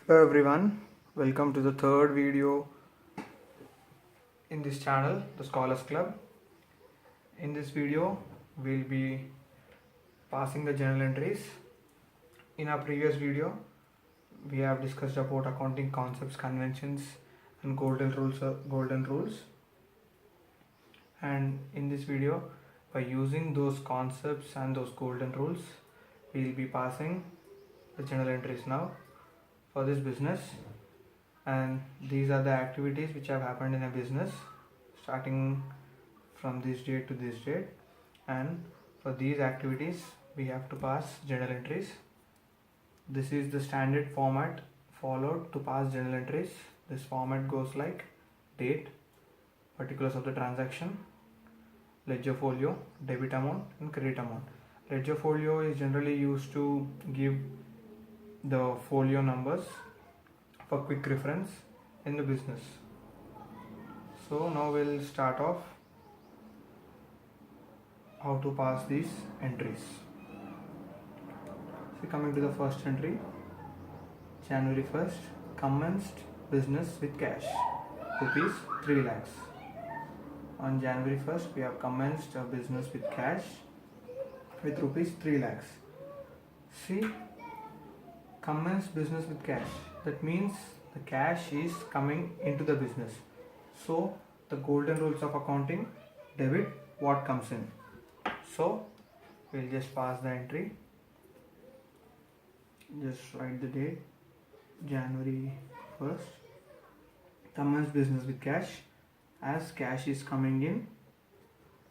Hello everyone, welcome to the third video in this channel, the Scholars Club. In this video, we'll be passing the journal entries. In our previous video, we have discussed about accounting concepts, conventions, and golden rules. And in this video, by using those concepts and those golden rules, we'll be passing the journal entries now for this business. And these are the activities which have happened in a business starting from this date to this date, and for these activities we have to pass journal entries. This is the standard format followed to pass journal entries. This format goes like date, particulars of the transaction, ledger folio, debit amount and credit amount. Ledger folio is generally used to give the folio numbers for quick reference in the business. So now we'll start off how to pass these entries. So coming to the first entry, January 1st, commenced business with cash, rupees 3 lakhs. On January 1st, we have commenced a business with cash with rupees 3 lakhs. See, commenced business with cash. That means the cash is coming into the business. So the golden rules of accounting, debit what comes in. So we'll just pass the entry. Just write the date, January 1st. Commence business with cash. As cash is coming in,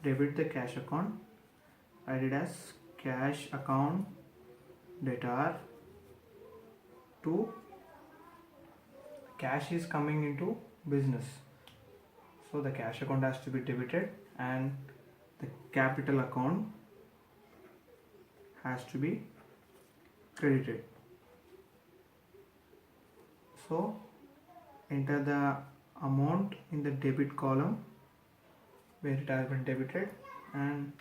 debit the cash account. Write it as cash account debtor to cash is coming into business. So the cash account has to be debited and the capital account has to be credited. So enter the amount in the debit column where it has been debited and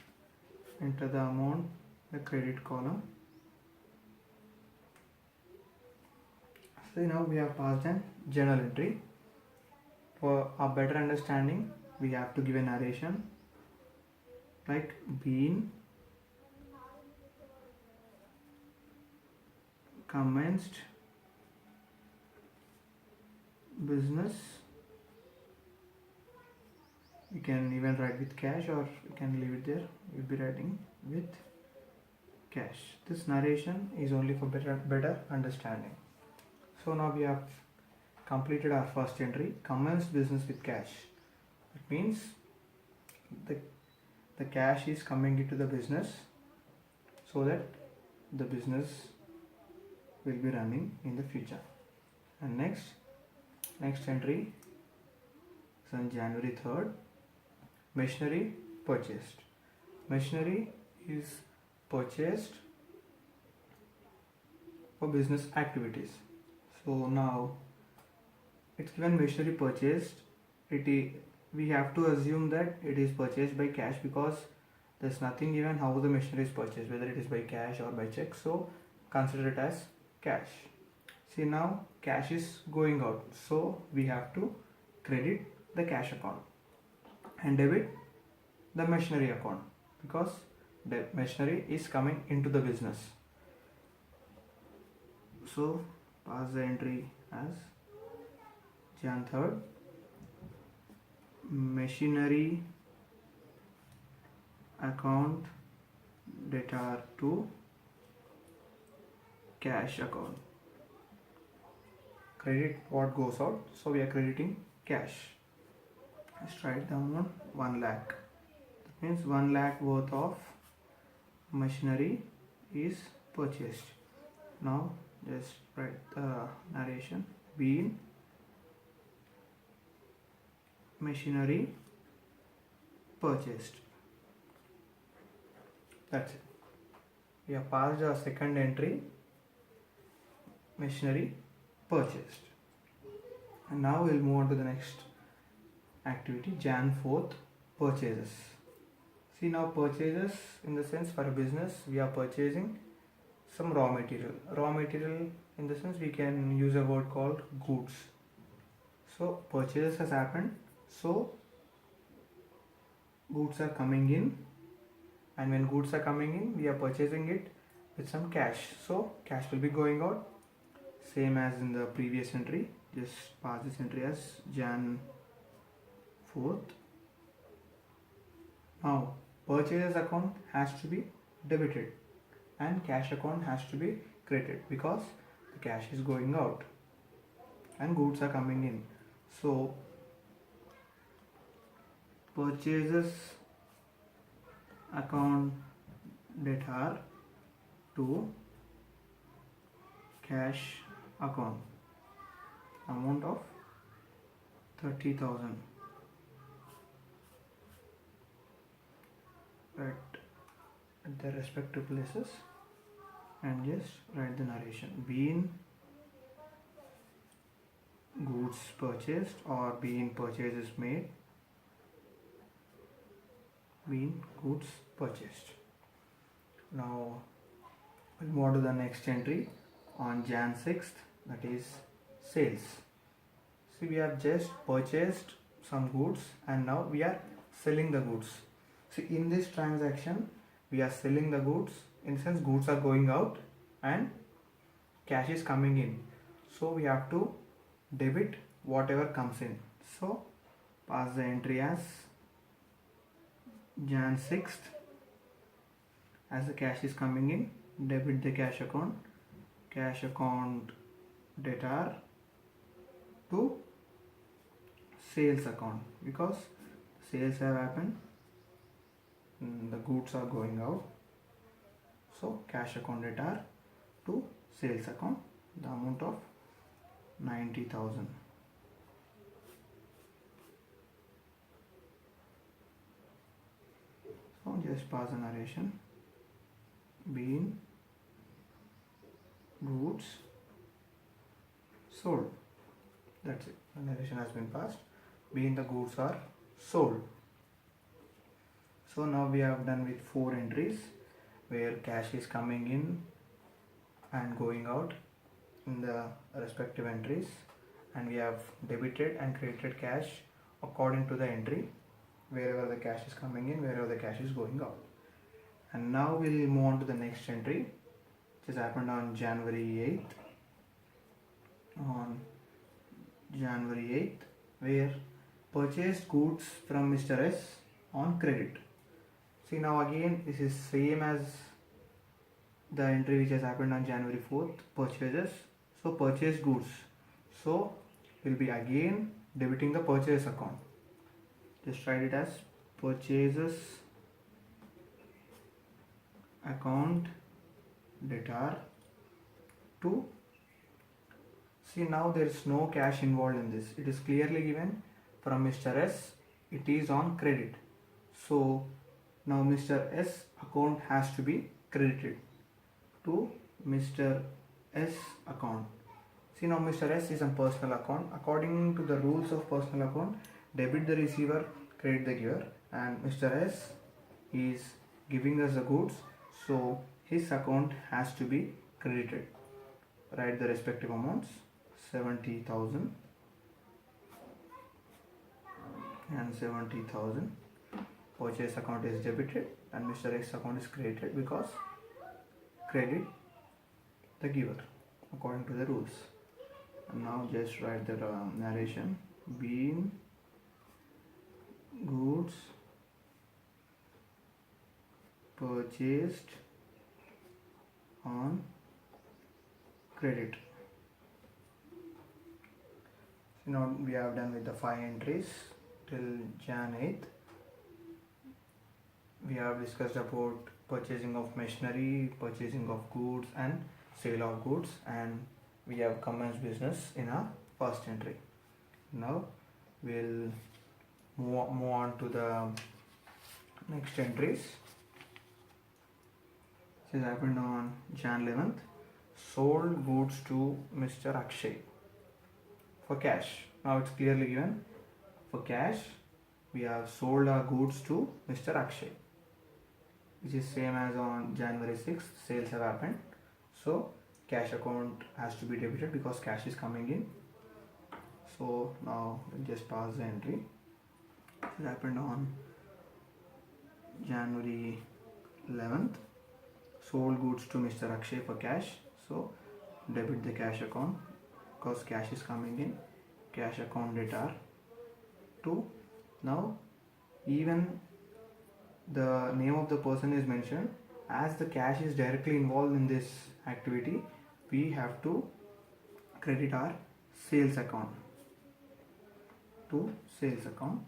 enter the amount in the credit column. So now we have passed a journal entry. For a better understanding, we have to give a narration like been commenced business. You can even write with cash or you can leave it there. You'll be writing with cash. This narration is only for better understanding. So now we have completed our first entry, commenced business with cash. It means the cash is coming into the business so that the business will be running in the future. And next entry is on January 3rd, machinery purchased. Machinery is purchased for business activities. So now it's given machinery purchased. We have to assume that it is purchased by cash because there's nothing given how the machinery is purchased, whether it is by cash or by check. So consider it as cash. See, now cash is going out, so we have to credit the cash account and debit the machinery account because the machinery is coming into the business. So pass the entry as Jan 3rd, machinery account debtor to cash account. Credit what goes out, so we are crediting cash. Let's write down 1 lakh. That means 1 lakh worth of machinery is purchased. Now just write the narration, been machinery purchased. That's it. We have passed our second entry, machinery purchased. And now we'll move on to the next activity, Jan 4th, purchases. See, now purchases, in the sense for a business we are purchasing some raw material. Raw material In the sense we can use a word called goods. So purchase has happened, so goods are coming in, and when goods are coming in we are purchasing it with some cash, so cash will be going out. Same as in the previous entry, just pass this entry as Jan 4th. Now purchases account has to be debited and cash account has to be credited because the cash is going out and goods are coming in. So purchases account debtor to cash account, amount of 30,000 at their respective places, and just write the narration. Being goods purchased or being purchases made, being goods purchased. Now we'll move on to the next entry on Jan 6th, that is sales. See, we have just purchased some goods and now we are selling the goods. See, in this transaction we are selling the goods, in the sense goods are going out and cash is coming in, so we have to debit whatever comes in. So pass the entry as Jan 6th, as the cash is coming in, debit the cash account debtor to sales account, because sales have happened, the goods are going out, so cash account debtor to sales account, the amount of 90,000. So just pass the narration. Being goods sold, that's it, the narration has been passed. Being the goods are sold. So now we have done with 4 entries where cash is coming in and going out in the respective entries, and we have debited and credited cash according to the entry, wherever the cash is coming in, wherever the cash is going out. And now we'll move on to the next entry, which has happened on January 8th. On January 8th, where purchased goods from Mr. S on credit. See, now again this is same as the entry which has happened on January 4th, purchases. So purchased goods, so we'll be again debiting the purchase account. Just write it as purchases account debtor to, see, now there is no cash involved in this, it is clearly given from Mr. S, it is on credit, so now Mr. S account has to be credited to Mr. S account. See, now Mr. S is a personal account. According to the rules of personal account, debit the receiver, credit the giver, and Mr. S is giving us the goods, so his account has to be credited. Write the respective amounts, 70,000 and 70,000. Purchase account is debited and Mr. X account is credited because credit the giver according to the rules. And now just write the narration. Being goods purchased on credit. So now we have done with the 5 entries till Jan 8th. We have discussed about purchasing of machinery, purchasing of goods and sale of goods, and we have commenced business in our first entry. Now we'll move on to the next entries. This happened on Jan 11th. Sold goods to Mr. Akshay for cash. Now it's clearly given for cash. We have sold our goods to Mr. Akshay, which is same as on January 6th, sales have happened. So cash account has to be debited because cash is coming in. So now we'll just pass the entry. It happened on January 11th. Sold goods to Mr. Akshay for cash. So debit the cash account because cash is coming in. Cash account debtor to. Now even the name of the person is mentioned. As the cash is directly involved in this activity, we have to credit our sales account to sales account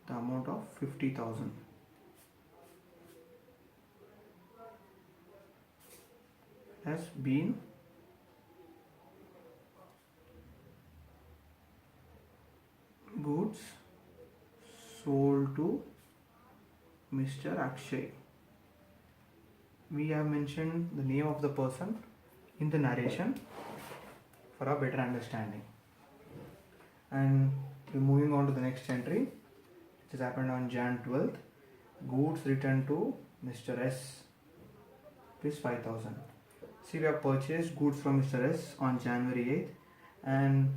the amount of 50,000 has been goods sold to Mr. Akshay. We have mentioned the name of the person in the narration for a better understanding. And we're moving on to the next entry, which has happened on Jan 12th. Goods returned to Mr. S is 5,000. See, we have purchased goods from Mr. S on January 8th and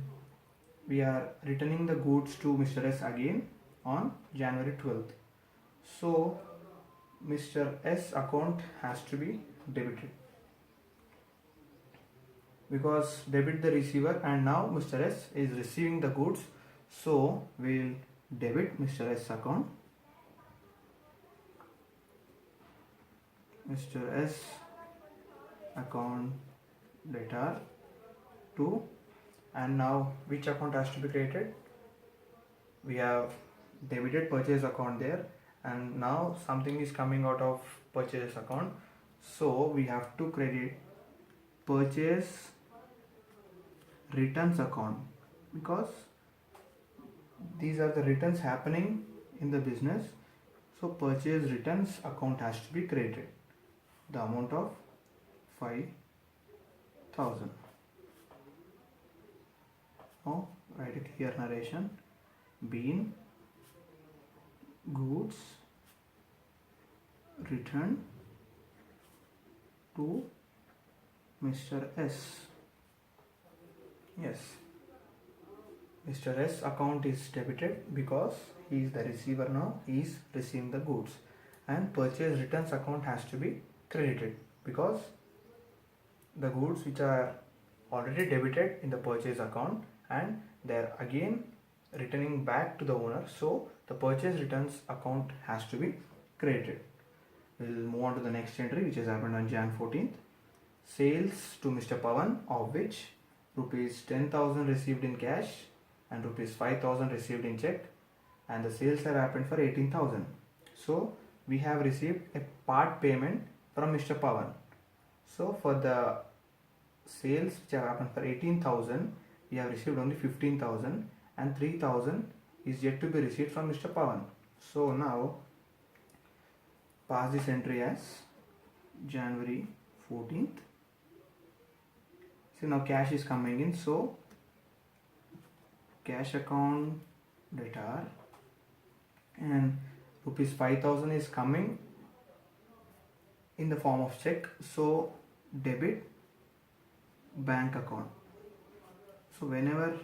we are returning the goods to Mr. S again on January 12th. So Mr. S account has to be debited because debit the receiver, and now Mr. S is receiving the goods, so we'll debit Mr. S account. Mr. S account debtor to, and now which account has to be created? We have debited purchase account there, and now something is coming out of purchase account, so we have to credit purchase returns account because these are the returns happening in the business. So purchase returns account has to be credited the amount of 5,000. Now write a clear narration. Been goods returned to Mr. S. Yes, Mr. S account is debited because he is the receiver now, he is receiving the goods, and purchase returns account has to be credited because the goods which are already debited in the purchase account and they are again returning back to the owner, so the purchase returns account has to be credited. We'll move on to the next entry, which has happened on Jan 14th. Sales to Mr. Pawan, of which rupees 10,000 received in cash and rupees 5,000 received in check, and the sales have happened for 18,000. So we have received a part payment from Mr. Pawan. So for the sales which have happened for 18,000, we have received only 15,000 and 3,000 is yet to be received from Mr. Pawan. So now pass this entry as January 14th. So now cash is coming in, so cash account debtor and rupees 5,000 is coming in the form of check, so debit bank account. So whenever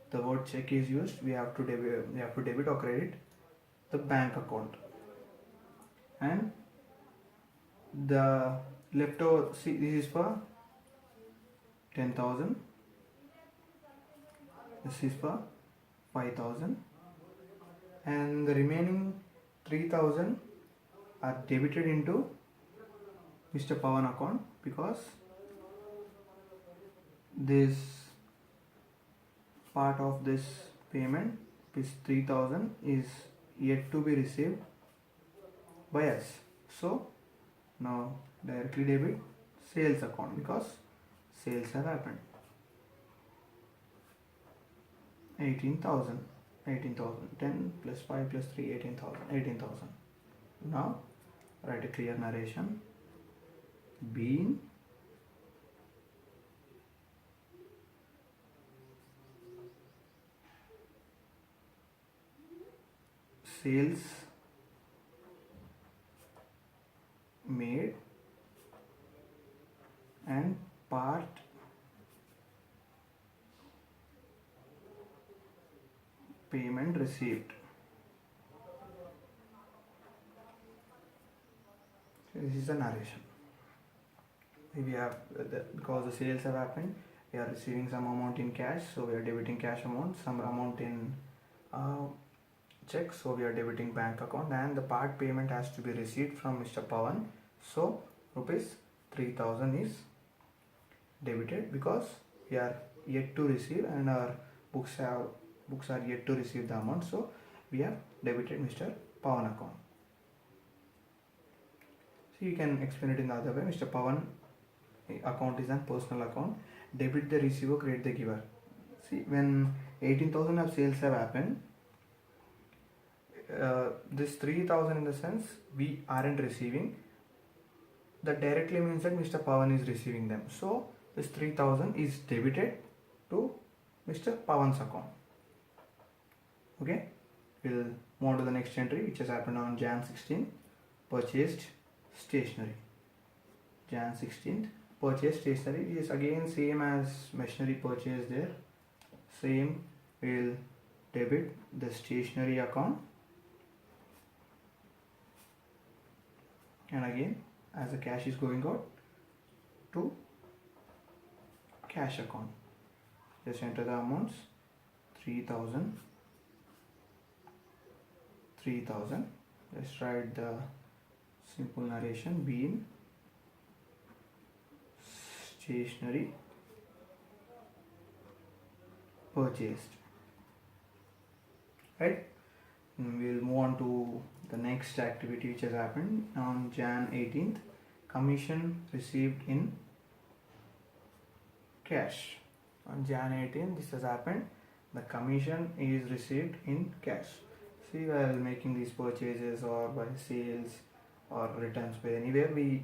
the word check is used, we have to debit or credit the bank account, and the leftover, see, this is for 10,000, this is for 5,000, and the remaining 3,000 are debited into Mr. Pawan account because this part of this payment, this 3,000, is yet to be received by us. So now directly debit sales account because sales have happened. 18,000, 10 plus 5 plus 3, 18,000. Now write a clear narration. Been sales made and payment received. This is the narration. We have because the sales have happened, we are receiving some amount in cash, so we are debiting cash amount, some amount in check, so we are debiting bank account, and the part payment has to be received from Mr. Pawan, so rupees 3000 is debited because we are yet to receive and our books are yet to receive the amount, so we have debited Mr. Pawan account. So you can explain it in the other way. Mr. Pawan account is a personal account. Debit the receiver, credit the giver. See, when 18,000 of sales have happened, this 3,000 in the sense we aren't receiving. That directly means that Mr. Pawan is receiving them. So this 3,000 is debited to Mr. Pawan's account. Okay, we'll move on to the next entry, which has happened on Jan 16. Purchased stationery. Jan 16th. Purchase stationery is again same as machinery purchase there. Same, we'll debit the stationery account, and again as the cash is going out to cash account, just enter the amounts 3,000. Let's write the simple narration. Bean stationery purchased. Right? We'll move on to the next activity which has happened on Jan 18th. Commission received in cash. On Jan 18th this has happened. The commission is received in cash. See, while making these purchases or by sales or returns by anywhere, we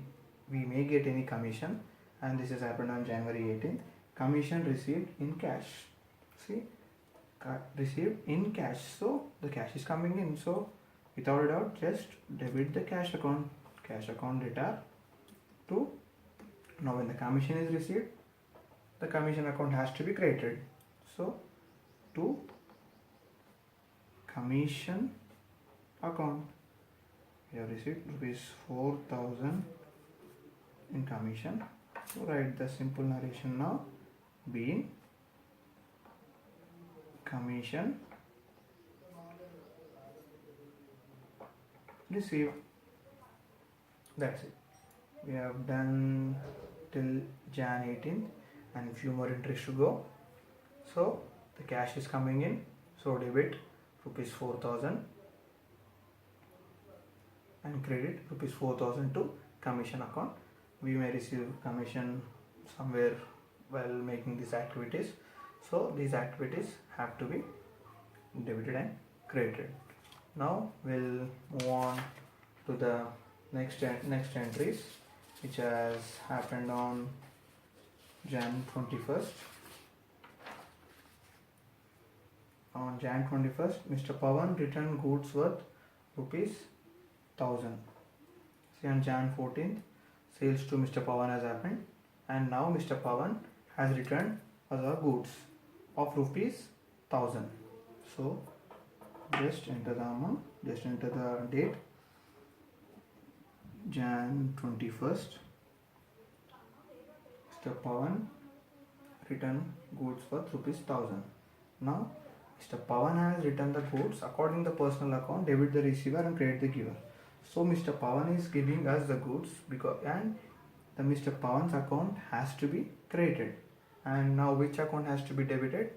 may get any commission, and this has happened on January 18th. Commission received in cash. See, received in cash, so the cash is coming in, so without a doubt just debit the cash account data to, now when the commission is received, the commission account has to be created, so to commission account we have received rupees 4,000 in commission. So write the simple narration now. Being commission received. That's it. We have done till Jan 18th and few more entries to go. So the cash is coming in, so debit rupees 4,000 and credit rupees 4,000 to commission account. We may receive commission somewhere while making these activities, so these activities have to be debited and credited. Now we'll move on to the next entries which has happened on Jan 21st. On Jan 21st, Mr. Pawan returned goods worth rupees 1,000. See, on Jan 14th, sales to Mr. Pawan has happened, and now Mr. Pawan has returned other goods of rupees 1,000. So just enter the amount, just enter the date, Jan 21st. Mr. Pawan returned goods worth rupees 1,000. Now Mr. Pawan has returned the goods according to the personal account, debit the receiver and credit the giver. So Mr. Pawan is giving us the goods and the Mr. Pawan's account has to be credited. And now which account has to be debited?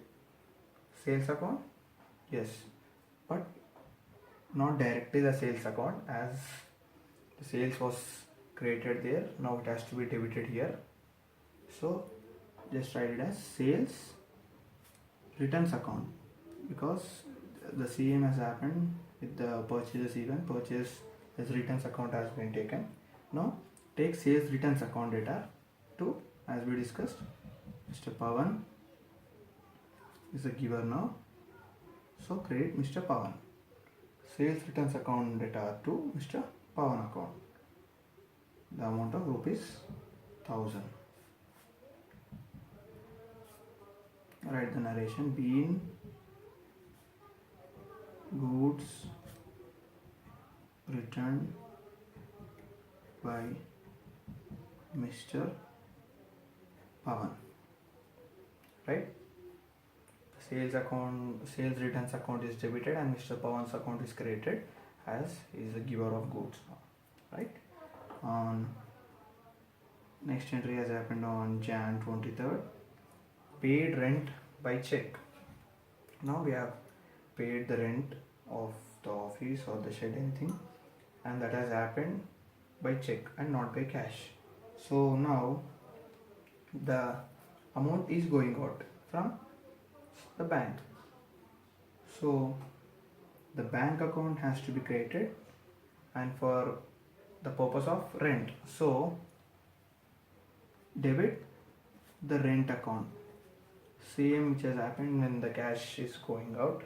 Sales account? Yes, but not directly the sales account, as the sales was created there. Now it has to be debited here. So just write it as sales returns account, because the same has happened with the purchases. Even purchase as returns account has been taken. Now take sales returns account data to, as we discussed, Mr. Pawan is the giver now, so credit Mr. Pawan. Sales returns account data to Mr. Pawan account, the amount of rupees 1,000. Write the narration. Being goods returned by Mr. Pawan, right? Sales returns account is debited and Mr. Pawan's account is created as he is the giver of goods now, right? On next entry has happened on Jan 23rd. Paid rent by check. Now we have paid the rent of the office or the shed, anything, and that has happened by check and not by cash. So now the amount is going out from the bank. So the bank account has to be created and for the purpose of rent. So debit the rent account, same which has happened when the cash is going out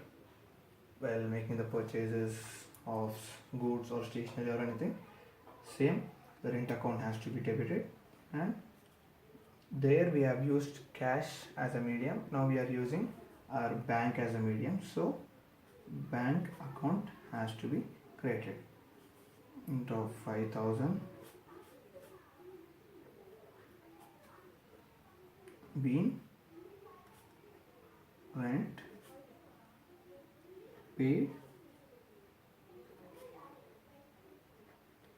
while making the purchases of goods or stationery or anything. Same, the rent account has to be debited, and there we have used cash as a medium. Now we are using our bank as a medium, so bank account has to be created. Into 5,000 being rent paid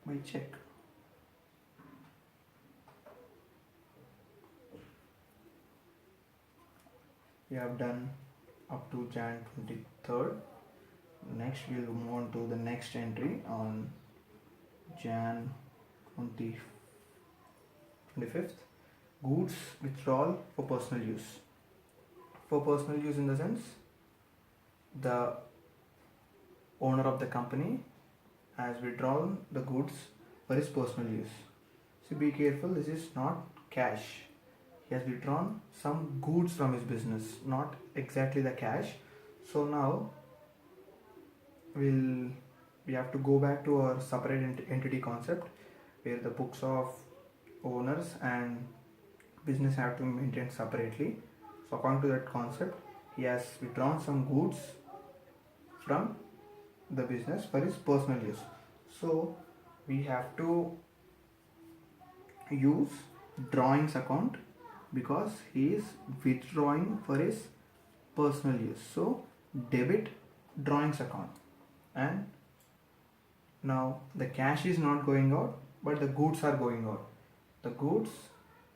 by check. We have done up to Jan 23rd. Next we will move on to the next entry on Jan 25th. Goods withdrawal for personal use. For personal use in the sense, the owner of the company has withdrawn the goods for his personal use. So be careful, this is not cash. He has withdrawn some goods from his business, not exactly the cash. So now we have to go back to our separate entity concept where the books of owners and business have to be maintained separately. So according to that concept, he has withdrawn some goods from the business for his personal use. So we have to use drawings account because he is withdrawing for his personal use. So debit drawings account, and now the cash is not going out but the goods are going out. The goods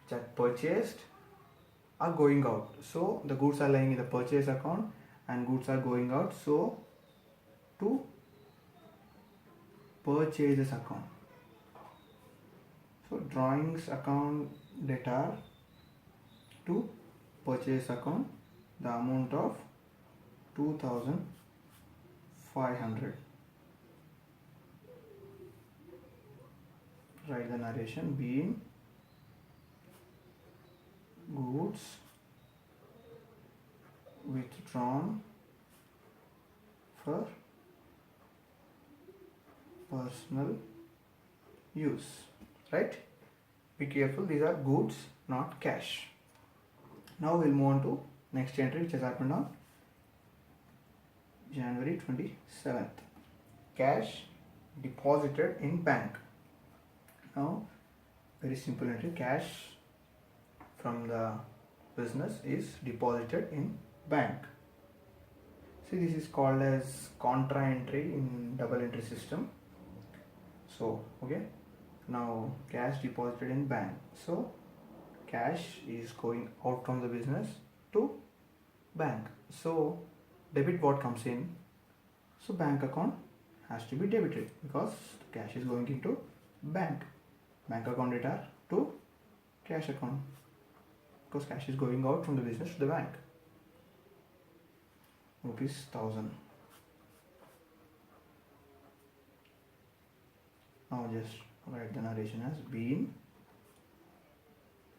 which are purchased are going out. So the goods are lying in the purchase account and goods are going out. So to purchases account. So drawings account debtor to purchase account, the amount of 2,500. Write the narration being goods withdrawn for personal use, right? Be careful, these are goods, not cash. Now we'll move on to next entry which has happened on January 27th. Cash deposited in bank. Now very simple entry, cash from the business is deposited in bank. See, this is called as contra entry in double entry system. So okay, now cash deposited in bank. So cash is going out from the business to bank. So debit what comes in, so bank account has to be debited because cash is going into bank. Bank account debtor to cash account because cash is going out from the business to the bank. Rupees 1,000. Now just write the narration as being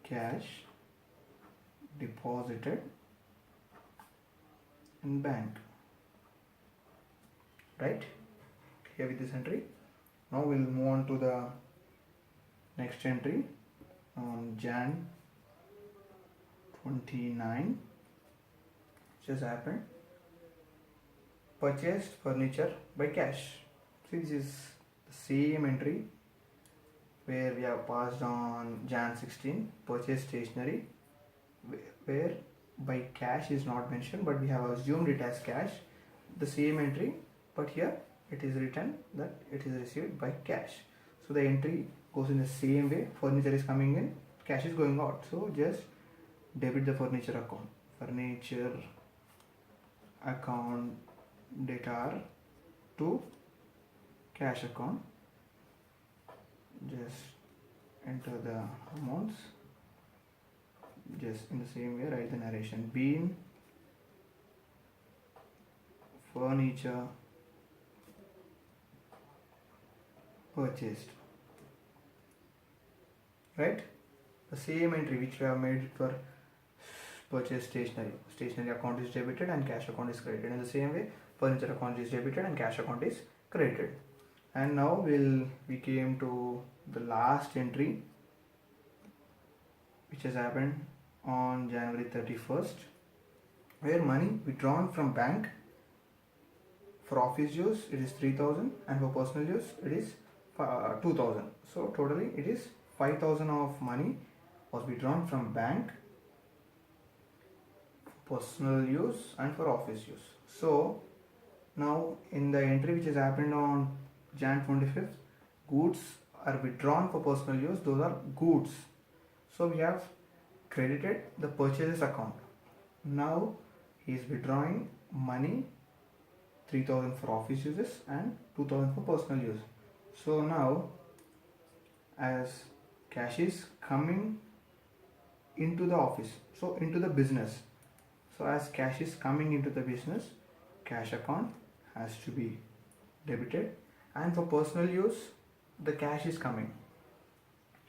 cash deposited in bank. Right? Clear with this entry? Now we'll move on to the next entry on Jan 29, which has happened. purchased furniture by cash. See, this is the same entry where we have passed on Jan 16 purchased stationery, where by cash is not mentioned, but we have assumed it as cash, the same entry, but here it is written that it is received by cash. So the entry goes in the same way. Furniture is coming in, cash is going out, so just debit the furniture account. Furniture account debtor to cash account. Just enter the amounts. Just in the same way write the narration. Been furniture purchased. Right? The same entry which we have made for purchase stationery. Stationery account is debited and cash account is credited. In the same way, furniture account is debited and cash account is credited. And now we came to the last entry which has happened on January 31st, where money withdrawn from bank for office use it is 3,000 and for personal use it is 2,000. So totally it is 5,000 of money was withdrawn from bank for personal use and for office use. So now in the entry which has happened on Jan 25th, goods are withdrawn for personal use, those are goods. So we have credited the purchases account. Now he is withdrawing money 3,000 for office uses and 2,000 for personal use. So now as cash is coming into the office, so into the business, so as cash is coming into the business, cash account has to be debited, and for personal use the cash is coming.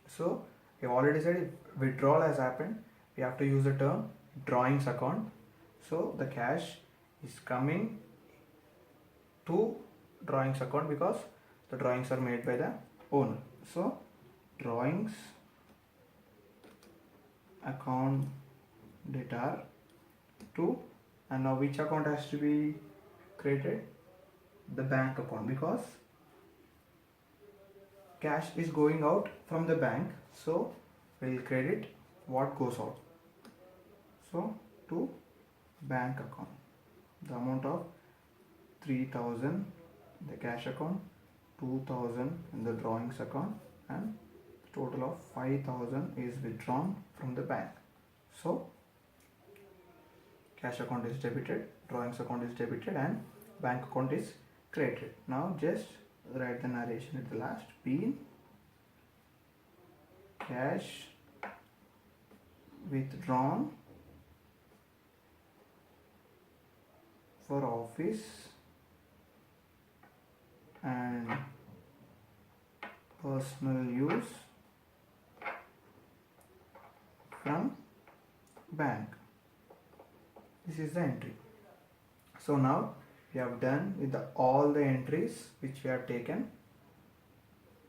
So we have already said if withdrawal has happened, we have to use the term drawings account. So the cash is coming to drawings account because the drawings are made by the owner. So drawings account debtor to, and now which account has to be created? The bank account, because cash is going out from the bank, so we'll credit what goes out. So to bank account, the amount of 3,000 the cash account, 2,000 in the drawings account, and total of 5,000 is withdrawn from the bank. So cash account is debited, drawings account is debited, and bank account is credited. Now just write the narration at the last. Been cash withdrawn for office and personal use from bank. This is the entry. So now we have done with all the entries which we have taken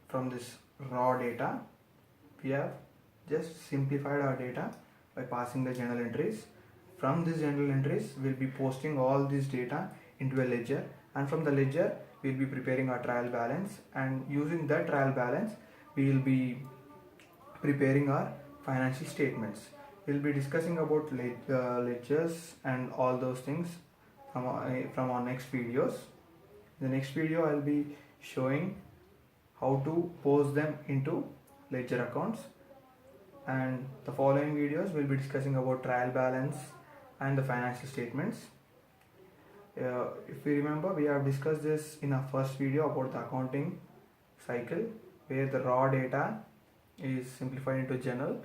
from this raw data. We have just simplified our data by passing the journal entries. From these journal entries, we'll be posting all this data into a ledger, and from the ledger we'll be preparing our trial balance, and using that trial balance we will be preparing our financial statements. We'll be discussing about ledgers and all those things from our next videos. In the next video I'll be showing how to post them into ledger accounts, and the following videos will be discussing about trial balance and the financial statements. If you remember, we have discussed this in our first video about the accounting cycle, where the raw data is simplified into journal,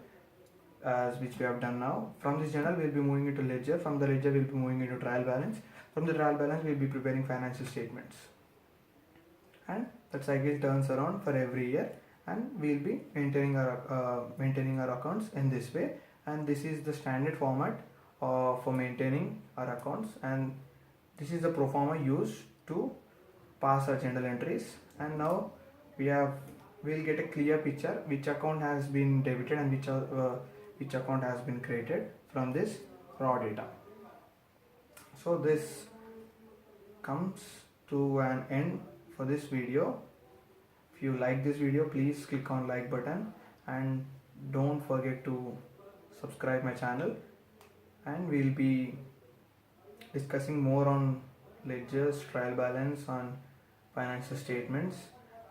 as which we have done now. From this journal we'll be moving into ledger, from the ledger we'll be moving into trial balance, from the trial balance we'll be preparing financial statements, and that cycle turns around for every year, and we'll be maintaining our accounts in this way. And this is the standard format for maintaining our accounts, and this is the pro forma used to pass our journal entries. And now we'll get a clear picture which account has been debited and which account has been credited from this raw data. So this comes to an end for this video. If you like this video, please click on like button and don't forget to subscribe my channel, and we'll be discussing more on ledgers, trial balance, on financial statements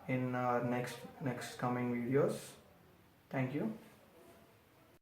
in our next coming videos. Thank you.